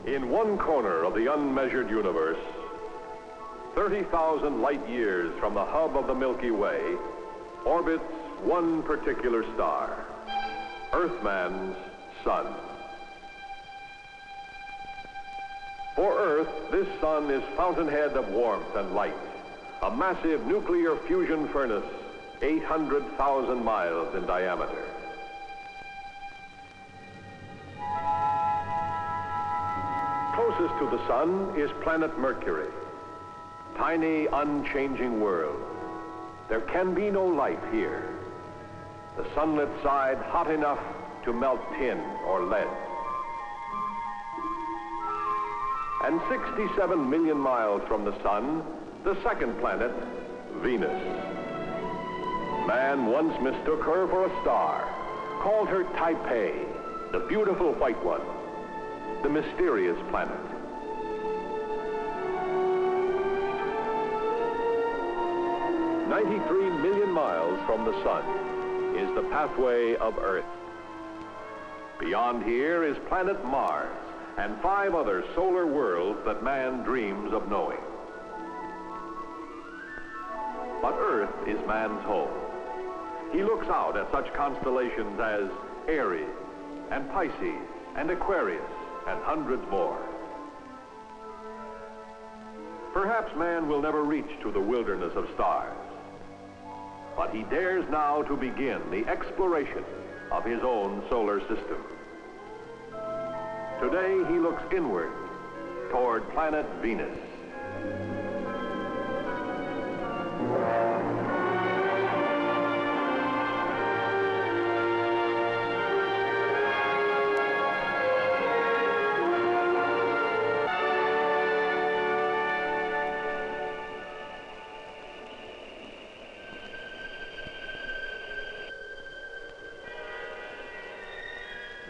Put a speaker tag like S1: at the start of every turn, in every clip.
S1: In one corner of the unmeasured universe, 30,000 light years from the hub of the Milky Way, orbits one particular star, Earthman's sun. For Earth, this sun is fountainhead of warmth and light, a massive nuclear fusion furnace 800,000 miles in diameter. Closest to the sun is planet Mercury, tiny, unchanging world. There can be no life here. The sunlit side hot enough to melt tin or lead. And 67 million miles from the sun, the second planet, Venus. Man once mistook her for a star, called her Taipei, the beautiful white one, the mysterious planet. "93 million miles from the sun is the pathway of Earth. Beyond here is planet Mars and 5 other solar worlds that man dreams of knowing. But Earth is man's home. He looks out at such constellations as Aries and Pisces and Aquarius and hundreds more. Perhaps man will never reach to the wilderness of stars, but he dares now to begin the exploration of his own solar system. Today he looks inward toward planet Venus.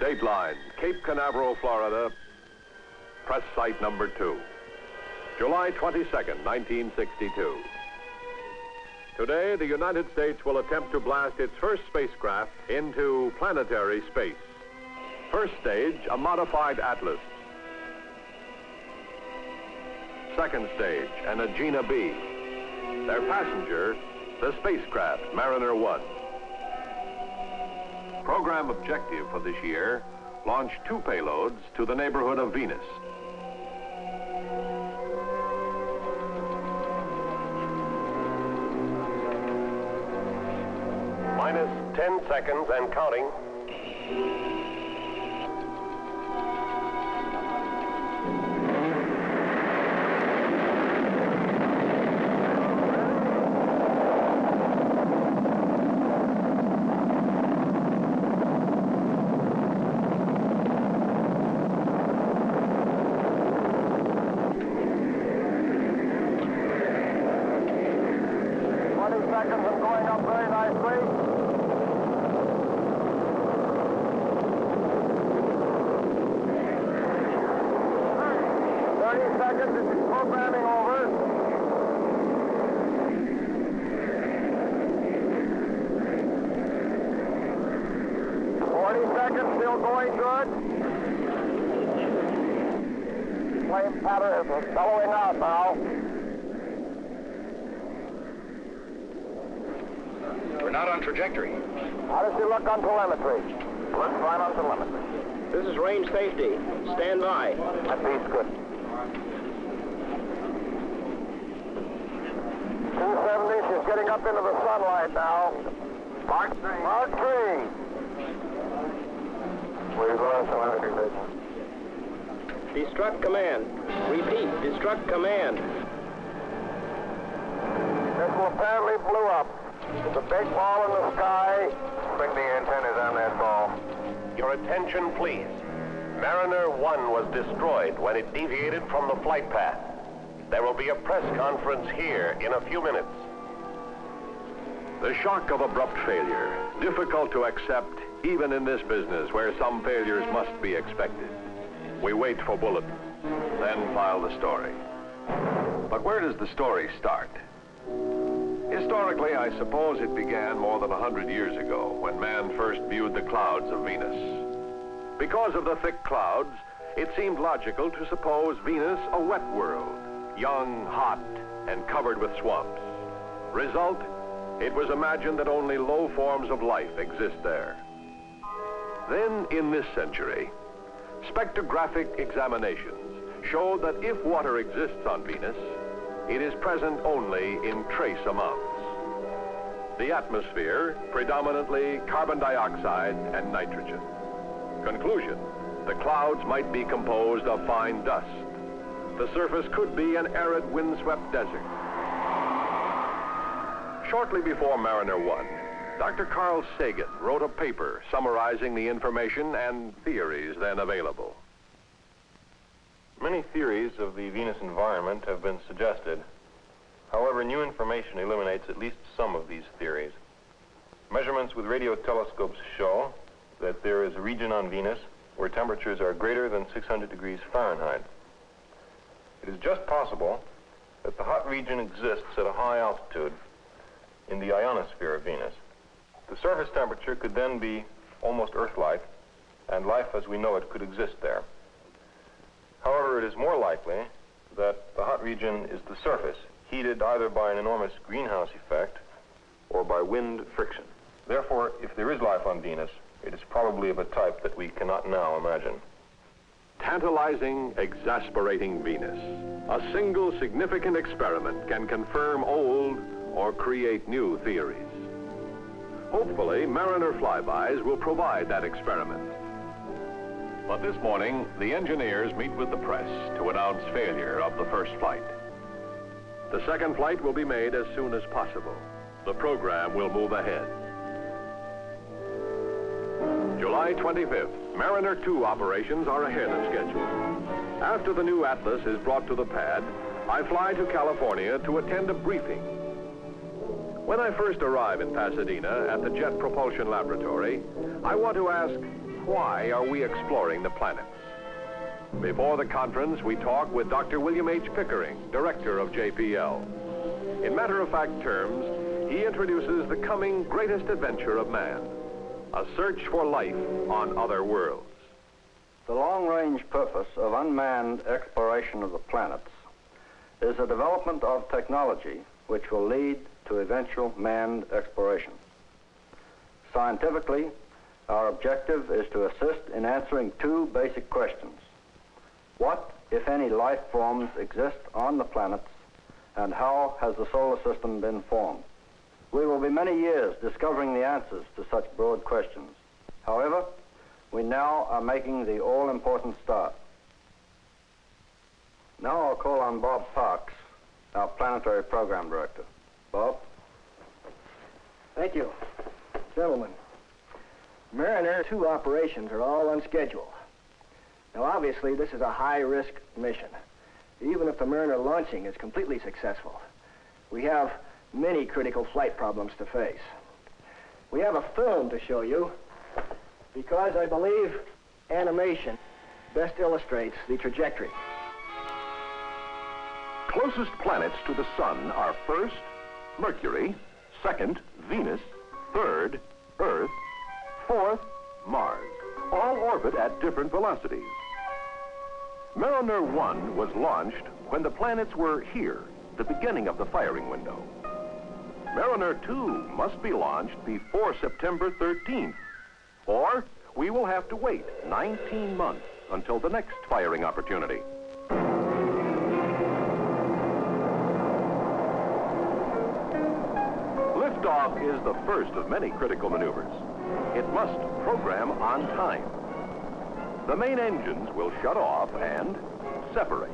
S1: Dateline, Cape Canaveral, Florida, press site number 2. July 22nd, 1962. Today, the United States will attempt to blast its first spacecraft into planetary space. First stage, a modified Atlas. Second stage, an Agena B. Their passenger, the spacecraft Mariner 1. Program objective for this year, launch 2 payloads to the neighborhood of Venus. Minus 10 seconds and counting. Seconds and going up very nicely. 30 seconds, this is programming over. Still going good. Flame pattern is bellowing out now.
S2: We're not on trajectory.
S3: How does he look on telemetry? Looks fine on telemetry.
S2: This is range safety. Stand by.
S3: That beats good. 270, she's getting up into the sunlight now. Mark 3. Mark 3. We're going to telemetry station.
S2: Destruct command. Repeat, destruct command.
S3: This one apparently blew up. There's a big ball in the sky. Bring the antennas on that ball.
S1: Your attention, please. Mariner 1 was destroyed when it deviated from the flight path. There will be a press conference here in a few minutes. The shock of abrupt failure, difficult to accept even in this business where some failures must be expected. We wait for bulletins, then file the story. But where does the story start? Historically, I suppose it began more than 100 years ago when man first viewed the clouds of Venus. Because of the thick clouds, it seemed logical to suppose Venus a wet world, young, hot, and covered with swamps. Result, it was imagined that only low forms of life exist there. Then, in this century, spectrographic examinations showed that if water exists on Venus, it is present only in trace amounts. The atmosphere, predominantly carbon dioxide and nitrogen. Conclusion, the clouds might be composed of fine dust. The surface could be an arid, windswept desert. Shortly before Mariner 1, Dr. Carl Sagan wrote a paper summarizing the information and theories then available.
S4: Many theories of the Venus environment have been suggested. However, new information eliminates at least some of these theories. Measurements with radio telescopes show that there is a region on Venus where temperatures are greater than 600 degrees Fahrenheit. It is just possible that the hot region exists at a high altitude in the ionosphere of Venus. The surface temperature could then be almost Earth-like, and life as we know it could exist there. However, it is more likely that the hot region is the surface, heated either by an enormous greenhouse effect or by wind friction. Therefore, if there is life on Venus, it is probably of a type that we cannot now imagine.
S1: Tantalizing, exasperating Venus. A single significant experiment can confirm old or create new theories. Hopefully, Mariner flybys will provide that experiment. But this morning, the engineers meet with the press to announce failure of the first flight. The second flight will be made as soon as possible. The program will move ahead. July 25th, Mariner 2 operations are ahead of schedule. After the new Atlas is brought to the pad, I fly to California to attend a briefing. When I first arrive in Pasadena at the Jet Propulsion Laboratory, I want to ask, why are we exploring the planets? Before the conference, we talk with Dr. William H. Pickering, director of JPL. In matter-of-fact terms, he introduces the coming greatest adventure of man, a search for life on other worlds.
S5: The long-range purpose of unmanned exploration of the planets is the development of technology which will lead to eventual manned exploration. Scientifically, our objective is to assist in answering two basic questions. What, if any, life forms exist on the planets, and how has the solar system been formed? We will be many years discovering the answers to such broad questions. However, we now are making the all-important start. Now I'll call on Bob Parks, our planetary program director. Bob?
S6: Thank you. Gentlemen, Mariner 2 operations are all on schedule. Now, obviously, this is a high-risk mission. Even if the Mariner launching is completely successful, we have many critical flight problems to face. We have a film to show you because I believe animation best illustrates the trajectory.
S1: Closest planets to the Sun are first, Mercury, second, Venus, third, Earth, fourth, Mars. All orbit at different velocities. Mariner 1 was launched when the planets were here, the beginning of the firing window. Mariner 2 must be launched before September 13th, or we will have to wait 19 months until the next firing opportunity. Liftoff is the first of many critical maneuvers. It must program on time. The main engines will shut off and separate.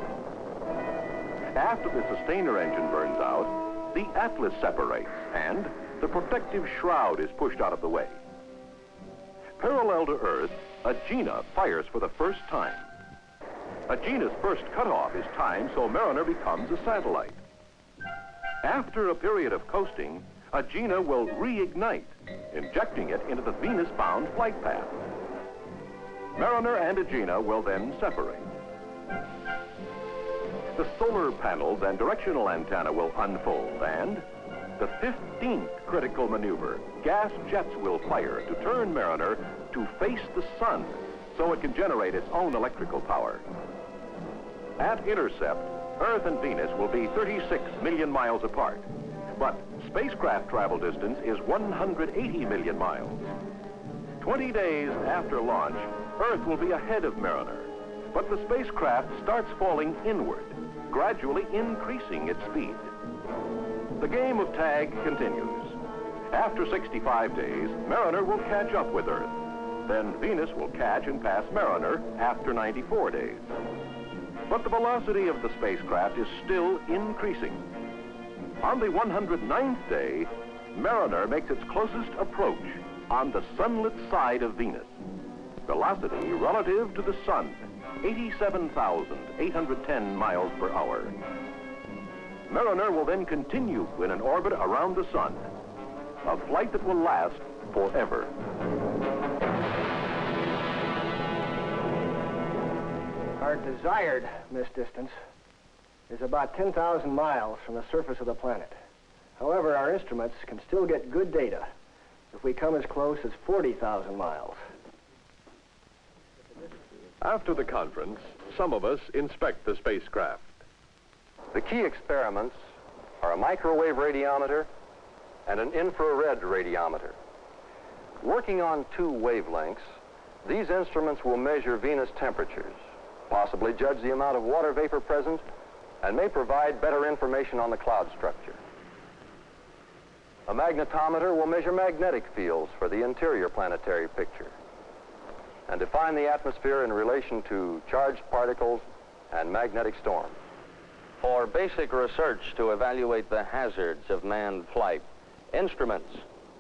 S1: After the sustainer engine burns out, the Atlas separates and the protective shroud is pushed out of the way. Parallel to Earth, Agena fires for the first time. Agena's first cutoff is timed so Mariner becomes a satellite. After a period of coasting, Agena will reignite, injecting it into the Venus-bound flight path. Mariner and Agena will then separate. The solar panels and directional antenna will unfold, and the 15th critical maneuver, gas jets will fire to turn Mariner to face the sun so it can generate its own electrical power. At intercept, Earth and Venus will be 36 million miles apart, but spacecraft travel distance is 180 million miles. 20 days after launch, Earth will be ahead of Mariner, but the spacecraft starts falling inward, gradually increasing its speed. The game of tag continues. After 65 days, Mariner will catch up with Earth. Then Venus will catch and pass Mariner after 94 days. But the velocity of the spacecraft is still increasing. On the 109th day, Mariner makes its closest approach on the sunlit side of Venus. Velocity relative to the sun, 87,810 miles per hour. Mariner will then continue in an orbit around the sun, a flight that will last forever.
S6: Our desired missed distance is about 10,000 miles from the surface of the planet. However, our instruments can still get good data if we come as close as 40,000 miles.
S1: After the conference, some of us inspect the spacecraft.
S7: The key experiments are a microwave radiometer and an infrared radiometer. Working on two wavelengths, these instruments will measure Venus temperatures, possibly judge the amount of water vapor present, and may provide better information on the cloud structure. A magnetometer will measure magnetic fields for the interior planetary picture and define the atmosphere in relation to charged particles and magnetic storms.
S8: For basic research to evaluate the hazards of manned flight, instruments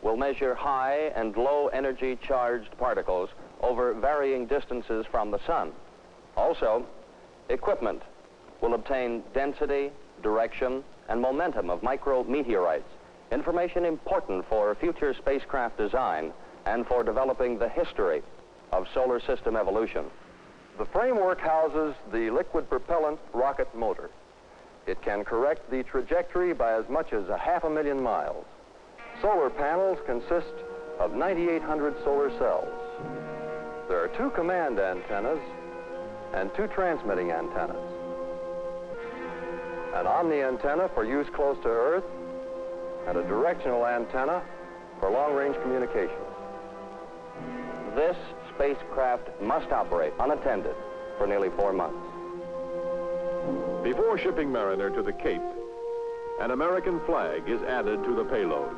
S8: will measure high and low energy charged particles over varying distances from the sun. Also, equipment will obtain density, direction, and momentum of micrometeorites, information important for future spacecraft design and for developing the history of solar system evolution.
S7: The framework houses the liquid propellant rocket motor. It can correct the trajectory by as much as 500,000 miles. Solar panels consist of 9,800 solar cells. There are 2 command antennas and 2 transmitting antennas. An omni antenna for use close to Earth and a directional antenna for long-range communications.
S8: This spacecraft must operate unattended for nearly 4 months.
S1: Before shipping Mariner to the Cape, an American flag is added to the payload.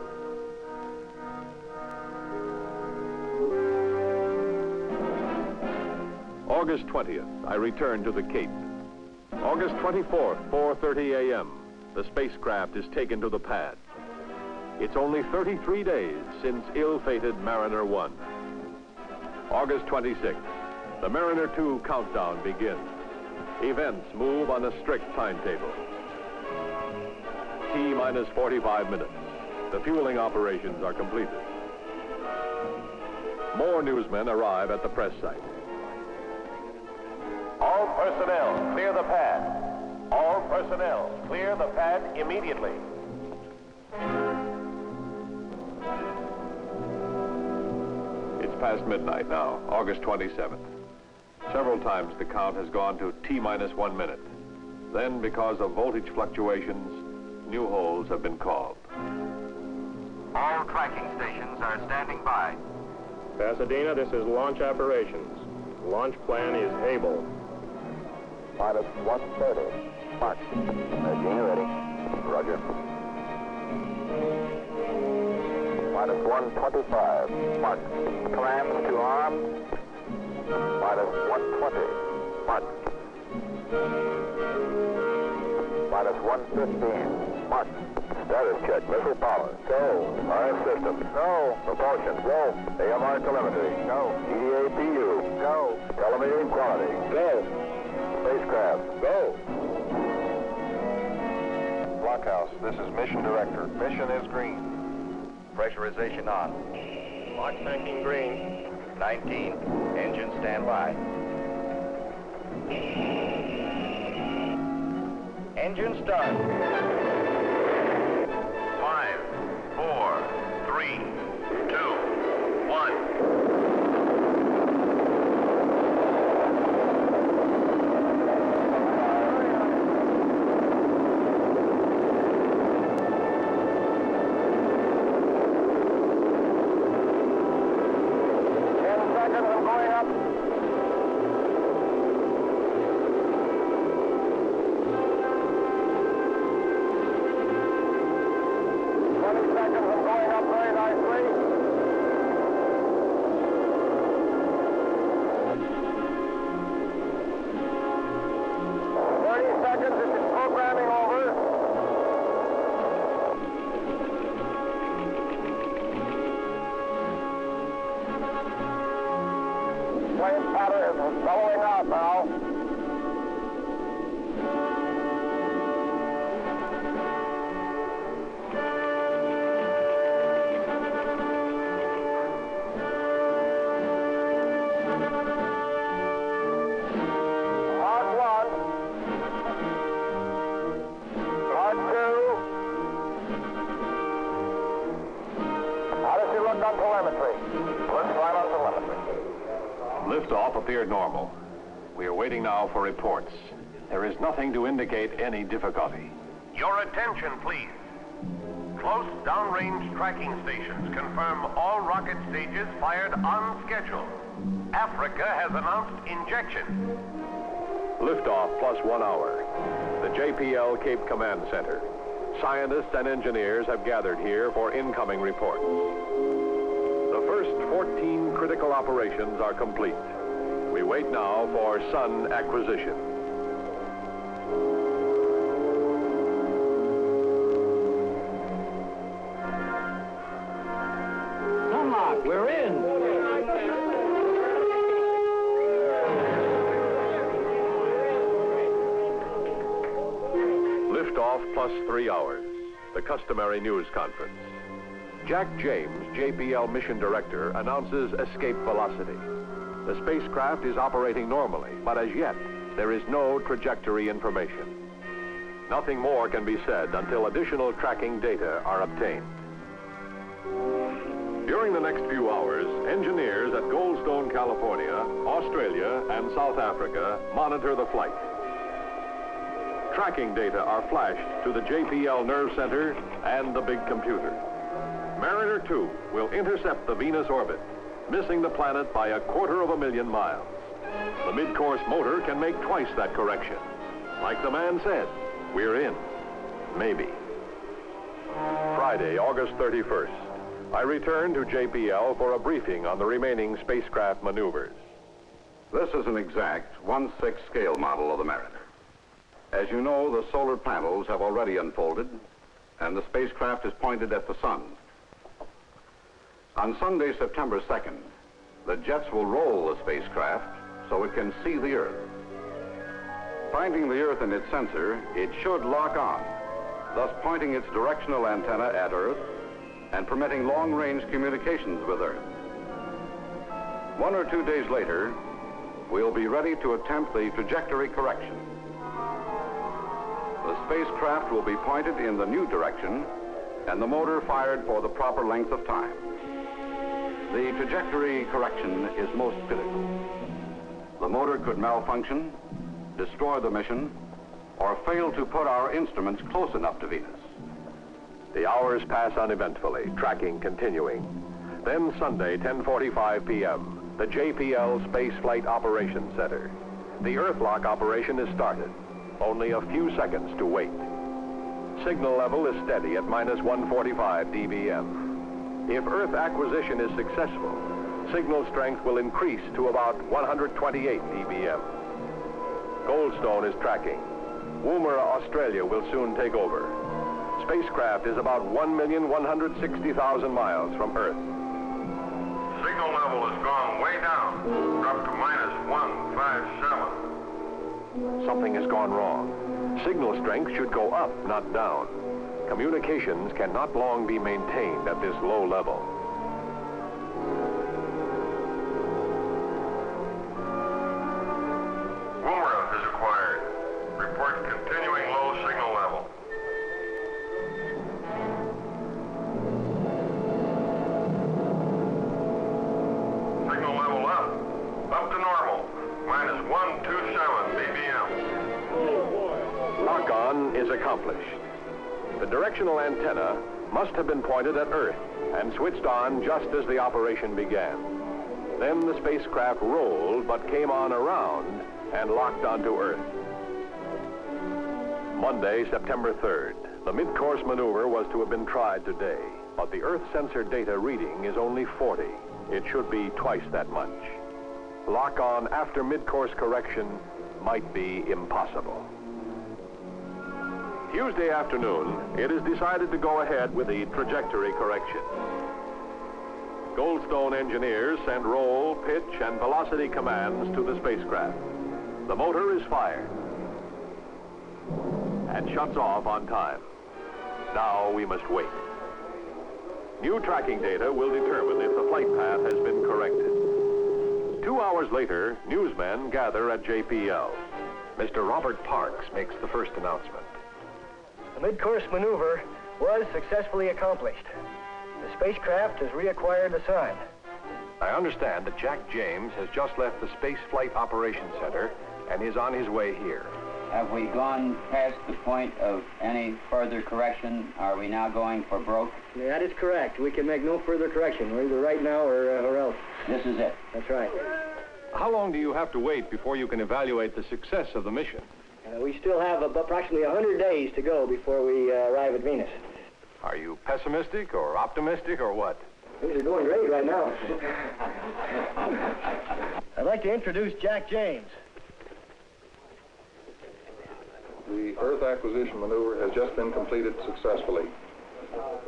S1: August 20th, I return to the Cape. August 24th, 4:30 a.m., the spacecraft is taken to the pad. It's only 33 days since ill-fated Mariner 1. August 26th, the Mariner 2 countdown begins. Events move on a strict timetable. T-minus 45 minutes. The fueling operations are completed. More newsmen arrive at the press site.
S3: All personnel, clear the pad. All personnel, clear the pad immediately.
S1: It's past midnight now, August 27th. Several times the count has gone to T-minus 1 minute. Then, because of voltage fluctuations, new holes have been called.
S3: All tracking stations are standing by.
S2: Pasadena, this is launch operations. Launch plan is able.
S3: Minus 130. Mark. Agena ready. Roger. Minus 125. Mark. Commands to arm. Minus 120. Mark. Minus 115. Mark. Status check. Missile power. Go. RF system. Go. Propulsion. Go. AMR telemetry. Go. EDA PU. Go. Telemetry quality. Go. Spacecraft. Go.
S4: Blockhouse, this is Mission Director. Mission is green.
S3: Pressurization on.
S2: Lock tanking green.
S3: 19. Engine standby. Engine start.
S1: 5, 4, 3, 2, 1.
S3: Flame powder is bellowing out now. Mark 1. Mark 2. How does he look on telemetry? Looks fine on telemetry.
S1: Liftoff appeared normal. We are waiting now for reports. There is nothing to indicate any difficulty.
S9: Your attention, please. Close downrange tracking stations confirm all rocket stages fired on schedule. Africa has announced injection.
S1: Liftoff plus 1 hour. The JPL Cape Command Center. Scientists and engineers have gathered here for incoming reports. The first 14 critical operations are complete. We wait now for sun acquisition.
S6: Sunlock, we're in.
S1: Liftoff plus 3 hours. The customary news conference. Jack James, JPL Mission Director, announces escape velocity. The spacecraft is operating normally, but as yet, there is no trajectory information. Nothing more can be said until additional tracking data are obtained. During the next few hours, engineers at Goldstone, California, Australia, and South Africa monitor the flight. Tracking data are flashed to the JPL Nerve Center and the big computer. Mariner 2 will intercept the Venus orbit, missing the planet by 250,000 miles. The mid-course motor can make twice that correction. Like the man said, we're in. Maybe. Friday, August 31st. I return to JPL for a briefing on the remaining spacecraft maneuvers.
S10: This is an exact 1/6 scale model of the Mariner. As you know, the solar panels have already unfolded, and the spacecraft is pointed at the sun. On Sunday, September 2nd, the jets will roll the spacecraft so it can see the Earth. Finding the Earth in its sensor, it should lock on, thus pointing its directional antenna at Earth and permitting long-range communications with Earth. 1 or 2 days later, we'll be ready to attempt the trajectory correction. The spacecraft will be pointed in the new direction and the motor fired for the proper length of time. The trajectory correction is most critical. The motor could malfunction, destroy the mission, or fail to put our instruments close enough to Venus.
S1: The hours pass uneventfully, tracking continuing. Then Sunday, 10:45 p.m., the JPL Space Flight Operations Center. The Earthlock operation is started. Only a few seconds to wait. Signal level is steady at -145 dBm. If Earth acquisition is successful, signal strength will increase to about 128 dBm. Goldstone is tracking. Woomera, Australia will soon take over. Spacecraft is about 1,160,000 miles from Earth.
S9: Signal level has gone way down, up to -157.
S1: Something has gone wrong. Signal strength should go up, not down. communications cannot long be maintained at this low level.
S9: Woolworth is acquired. Report continuing low signal level. Signal level up to normal. Minus 127 dBm.
S1: Lock-on is accomplished. The directional antenna must have been pointed at Earth and switched on just as the operation began. Then the spacecraft rolled but came on around and locked onto Earth. Monday, September 3rd. The mid-course maneuver was to have been tried today, but the Earth sensor data reading is only 40. It should be twice that much. Lock-on after mid-course correction might be impossible. Tuesday afternoon, it is decided to go ahead with the trajectory correction. Goldstone engineers send roll, pitch, and velocity commands to the spacecraft. The motor is fired and shuts off on time. Now we must wait. New tracking data will determine if the flight path has been corrected. 2 hours later, newsmen gather at JPL. Mr. Robert Parks makes the first announcement.
S6: The mid-course maneuver was successfully accomplished. The spacecraft has reacquired the sun.
S1: I understand that Jack James has just left the Space Flight Operations Center and is on his way here.
S11: Have we gone past the point of any further correction? Are we now going for broke?
S6: That is correct. We can make no further correction. We're either right now or else.
S11: This is it.
S6: That's right.
S1: How long do you have to wait before you can evaluate the success of the mission?
S6: We still have approximately 100 days to go before we arrive at Venus.
S1: Are you pessimistic or optimistic or what?
S6: Things are going great right now. I'd like to introduce Jack James.
S12: The Earth acquisition maneuver has just been completed successfully.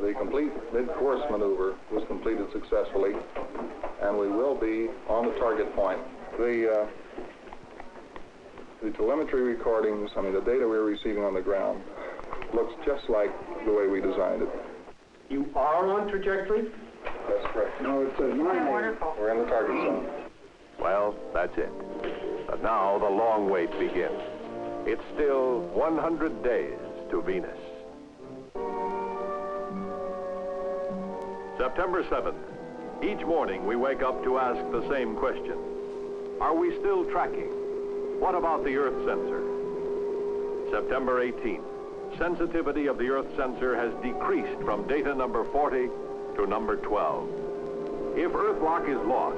S12: The complete mid-course maneuver was completed successfully, and we will be on the target point. The telemetry recordings, the data we're receiving on the ground, looks just like the way we designed it.
S6: You are on trajectory?
S12: That's correct. No, it says 9. We're in the target zone.
S1: Well, that's it. But now the long wait begins. It's still 100 days to Venus. September 7th. Each morning we wake up to ask the same question. Are we still tracking? What about the Earth sensor? September 18th. Sensitivity of the Earth sensor has decreased from data number 40 to number 12. If Earth lock is lost,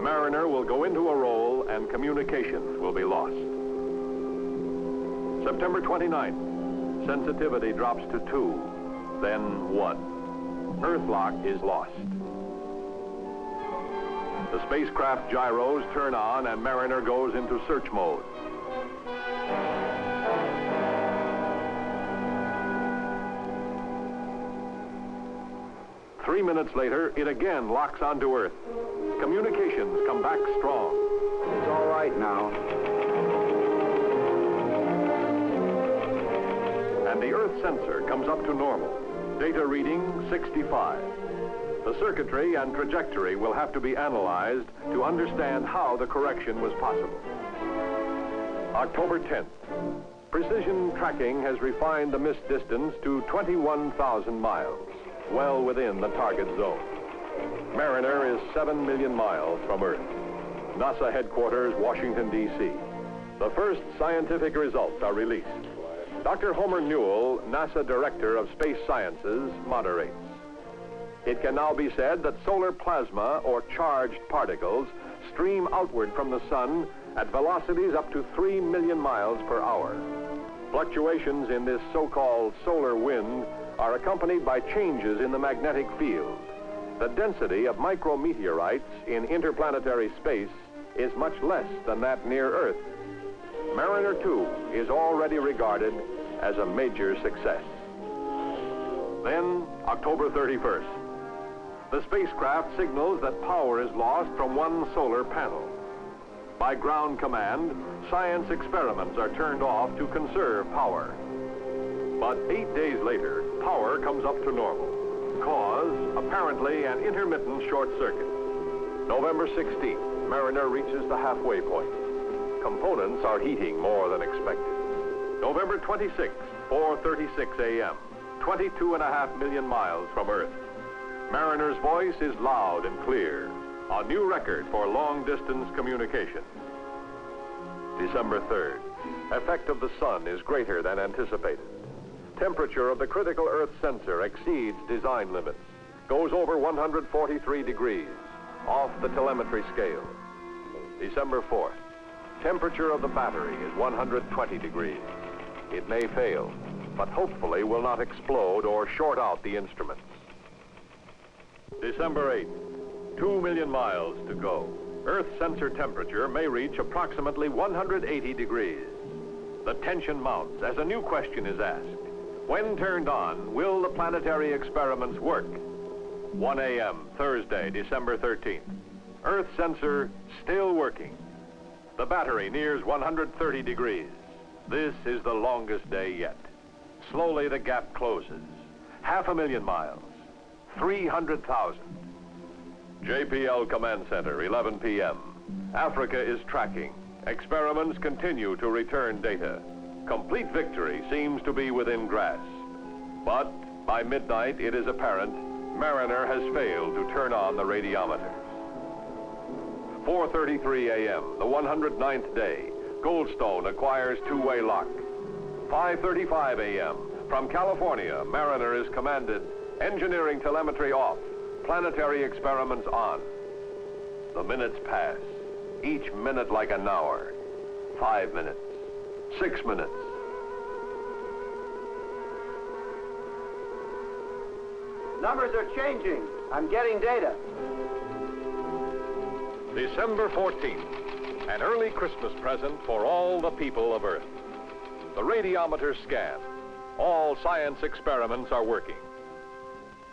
S1: Mariner will go into a roll and communications will be lost. September 29th. Sensitivity drops to 2, then 1. Earth lock is lost. The spacecraft gyros turn on and Mariner goes into search mode. Three minutes later, it again locks onto Earth. Communications come back strong.
S5: It's all right now.
S1: And the Earth sensor comes up to normal. Data reading 65. The circuitry and trajectory will have to be analyzed to understand how the correction was possible. October 10th. Precision tracking has refined the missed distance to 21,000 miles, well within the target zone. Mariner is 7 million miles from Earth. NASA headquarters, Washington, D.C. The first scientific results are released. Dr. Homer Newell, NASA Director of Space Sciences, moderates. It can now be said that solar plasma, or charged particles, stream outward from the sun at velocities up to 3 million miles per hour. Fluctuations in this so-called solar wind are accompanied by changes in the magnetic field. The density of micrometeorites in interplanetary space is much less than that near Earth. Mariner 2 is already regarded as a major success. Then, October 31st. The spacecraft signals that power is lost from one solar panel. By ground command, science experiments are turned off to conserve power. But 8 days later, power comes up to normal. Cause, apparently, an intermittent short circuit. November 16th, Mariner reaches the halfway point. Components are heating more than expected. November 26th, 4:36 a.m., 22.5 million miles from Earth. Mariner's voice is loud and clear, a new record for long-distance communication. December 3rd, effect of the sun is greater than anticipated. Temperature of the critical Earth sensor exceeds design limits, goes over 143 degrees, off the telemetry scale. December 4th, temperature of the battery is 120 degrees. It may fail, but hopefully will not explode or short out the instruments. December 8th, 2 million miles to go. Earth sensor temperature may reach approximately 180 degrees. The tension mounts as a new question is asked. When turned on, will the planetary experiments work? 1 a.m., Thursday, December 13th. Earth sensor still working. The battery nears 130 degrees. This is the longest day yet. Slowly the gap closes. 500,000 miles. 300,000. JPL Command Center, 11 p.m. Africa is tracking. Experiments continue to return data. Complete victory seems to be within grasp. But by midnight, it is apparent Mariner has failed to turn on the radiometers. 4:33 a.m., the 109th day, Goldstone acquires two-way lock. 5:35 a.m., from California, Mariner is commanded, engineering telemetry off, planetary experiments on. The minutes pass, each minute like an hour. 5 minutes, 6 minutes.
S6: Numbers are changing. I'm getting data.
S1: December 14th, an early Christmas present for all the people of Earth. The radiometer scan. All science experiments are working.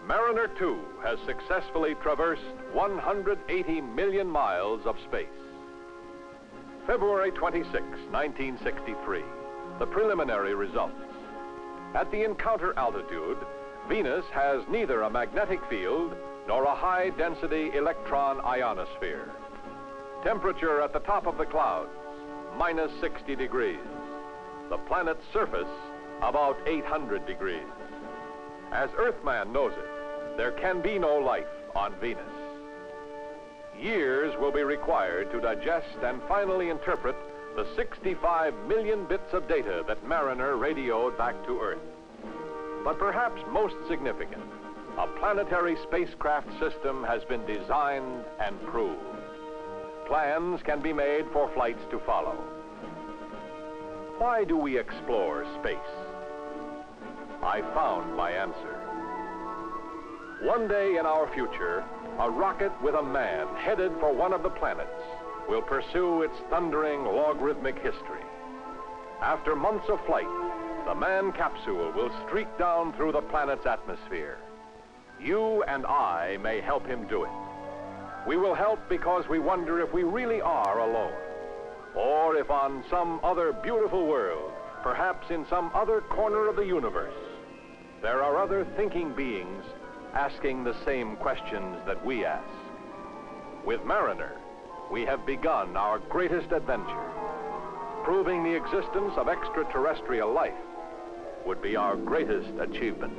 S1: Mariner 2 has successfully traversed 180 million miles of space. February 26, 1963, the preliminary results. At the encounter altitude, Venus has neither a magnetic field nor a high-density electron ionosphere. Temperature at the top of the clouds, minus 60 degrees. The planet's surface, about 800 degrees. As Earthman knows it, there can be no life on Venus. Years will be required to digest and finally interpret the 65 million bits of data that Mariner radioed back to Earth. But perhaps most significant, a planetary spacecraft system has been designed and proved. Plans can be made for flights to follow. Why do we explore space? I found my answer. One day in our future, a rocket with a man headed for one of the planets will pursue its thundering logarithmic history. After months of flight, the manned capsule will streak down through the planet's atmosphere. You and I may help him do it. We will help because we wonder if we really are alone, or if on some other beautiful world, perhaps in some other corner of the universe, there are other thinking beings asking the same questions that we ask. With Mariner, we have begun our greatest adventure. Proving the existence of extraterrestrial life would be our greatest achievement.